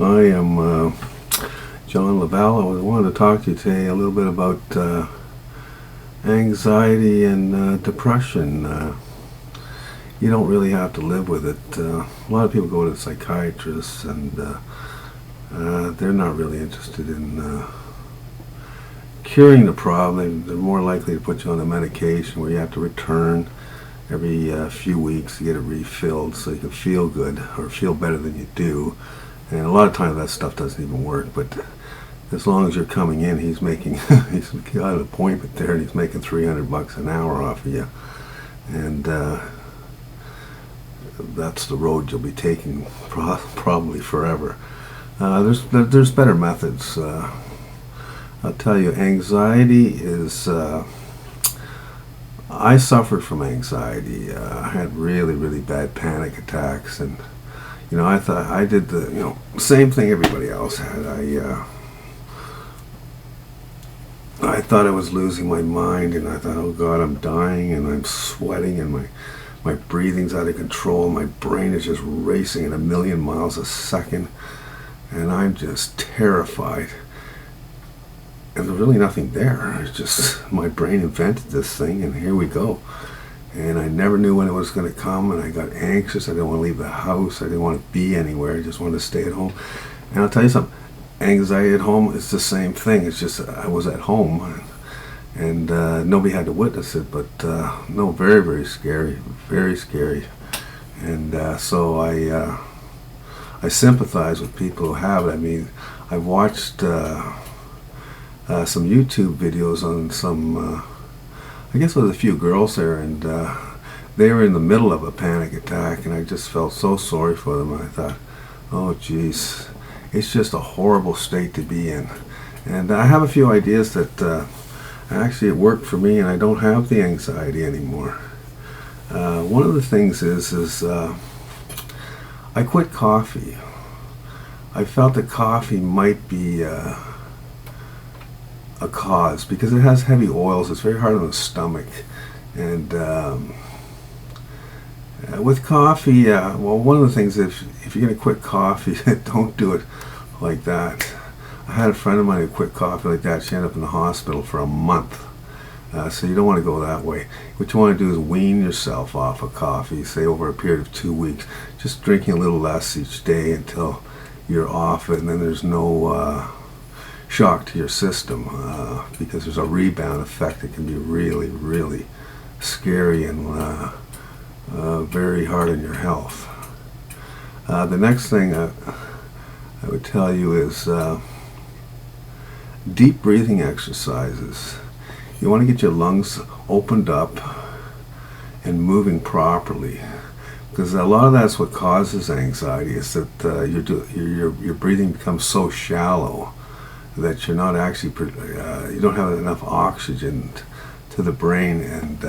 I am John Lavelle. I wanted to talk to you today a little bit about anxiety and depression. You don't really have to live with it. A lot of people go to psychiatrists and they're not really interested in curing the problem. They're more likely to put you on a medication where you have to return every few weeks to get it refilled so you can feel good or feel better than you do. And a lot of times that stuff doesn't even work, but as long as you're coming in, he's he's got an appointment there and he's making $300 an hour off of you. And that's the road you'll be taking probably forever. There's better methods. I'll tell you, anxiety is, I suffered from anxiety. I had really, really bad panic attacks, and I thought I did the same thing everybody else had. I thought I was losing my mind, and I thought, oh God, I'm dying, and I'm sweating, and my breathing's out of control. My brain is just racing at 1,000,000 miles a second, and I'm just terrified. And there's really nothing there. It's just my brain invented this thing, and here we go. And I never knew when it was going to come, and I got anxious. I didn't want to leave the house. I didn't want to be anywhere. I just wanted to stay at home. And I'll tell you something, anxiety at home is the same thing. It's just I was at home, and nobody had to witness it, but no, very, very scary, very scary. And so I sympathize with people who have it. I mean, I've watched some YouTube videos on some, I guess there was a few girls there, and they were in the middle of a panic attack, and I just felt so sorry for them. And I thought, oh geez, it's just a horrible state to be in. And I have a few ideas that actually it worked for me, and I don't have the anxiety anymore. One of the things is I quit coffee. I felt that coffee might be a cause because it has heavy oils. It's very hard on the stomach, and with coffee, well, one of the things, if you're going to quit coffee, don't do it like that. I had a friend of mine who quit coffee like that. She ended up in the hospital for a month. So you don't want to go that way. What you want to do is wean yourself off of coffee, say over a period of 2 weeks, just drinking a little less each day until you're off it, and then there's no shock to your system, because there's a rebound effect that can be really, really scary and very hard on your health. The next thing I would tell you is deep breathing exercises. You want to get your lungs opened up and moving properly, because a lot of that's what causes anxiety, is that your breathing becomes so shallow that you're not actually, you don't have enough oxygen to the brain, and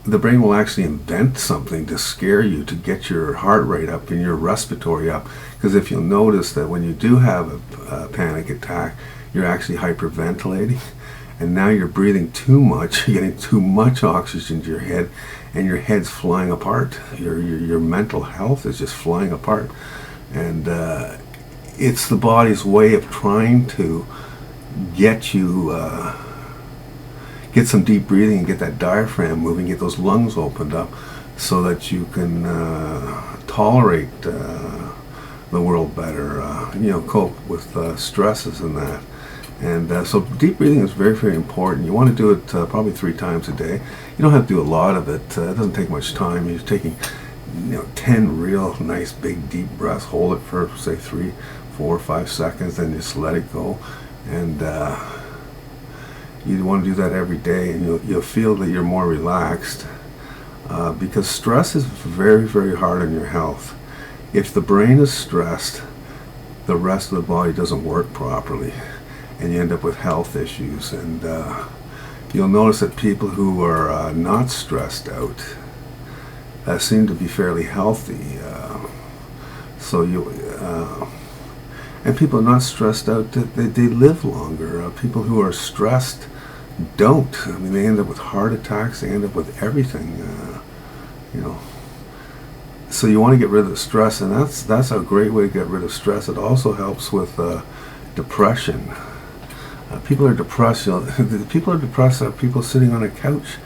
the brain will actually invent something to scare you, to get your heart rate up and your respiratory up. Because if you'll notice that when you do have a panic attack, you're actually hyperventilating, and now you're breathing too much, you're getting too much oxygen to your head, and your head's flying apart. Your mental health is just flying apart. And it's the body's way of trying to get you, get some deep breathing and get that diaphragm moving, get those lungs opened up so that you can tolerate the world better, cope with stresses and that. And so deep breathing is very, very important. You want to do it probably 3 times a day. You don't have to do a lot of it. It doesn't take much time. You're taking 10 real nice big deep breaths, hold it for say 3, 4, 5 seconds, then just let it go. And you want to do that every day, and you'll feel that you're more relaxed, because stress is very, very hard on your health. If the brain is stressed, the rest of the body doesn't work properly, and you end up with health issues. And you'll notice that people who are not stressed out seem to be fairly healthy. And people are not stressed out, they live longer. People who are stressed don't. I mean, they end up with heart attacks, they end up with everything. So you want to get rid of the stress, and that's a great way to get rid of stress. It also helps with depression. People are depressed. The people are depressed are people sitting on a couch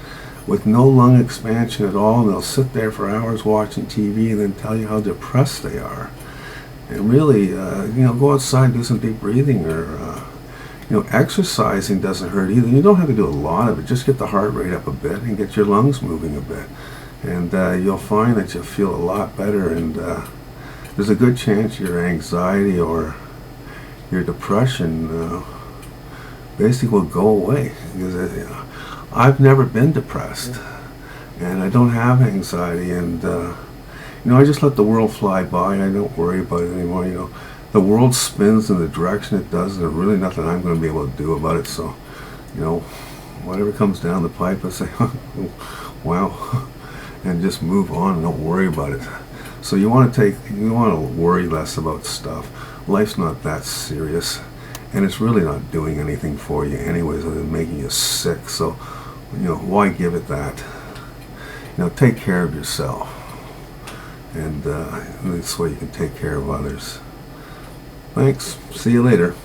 with no lung expansion at all, and they'll sit there for hours watching TV and then tell you how depressed they are. And really, go outside, do some deep breathing, or exercising doesn't hurt either. You don't have to do a lot of it. Just get the heart rate up a bit and get your lungs moving a bit, and you'll find that you'll feel a lot better. And there's a good chance your anxiety or your depression basically will go away. Because I've never been depressed, and I don't have anxiety, and I just let the world fly by. I don't worry about it anymore. The world spins in the direction it does, and there's really nothing I'm going to be able to do about it. So, whatever comes down the pipe, I say, wow, and just move on and don't worry about it. So you want to worry less about stuff. Life's not that serious, and it's really not doing anything for you anyways other than making you sick. So, why give it that? Take care of yourself, and this way you can take care of others. Thanks. See you later.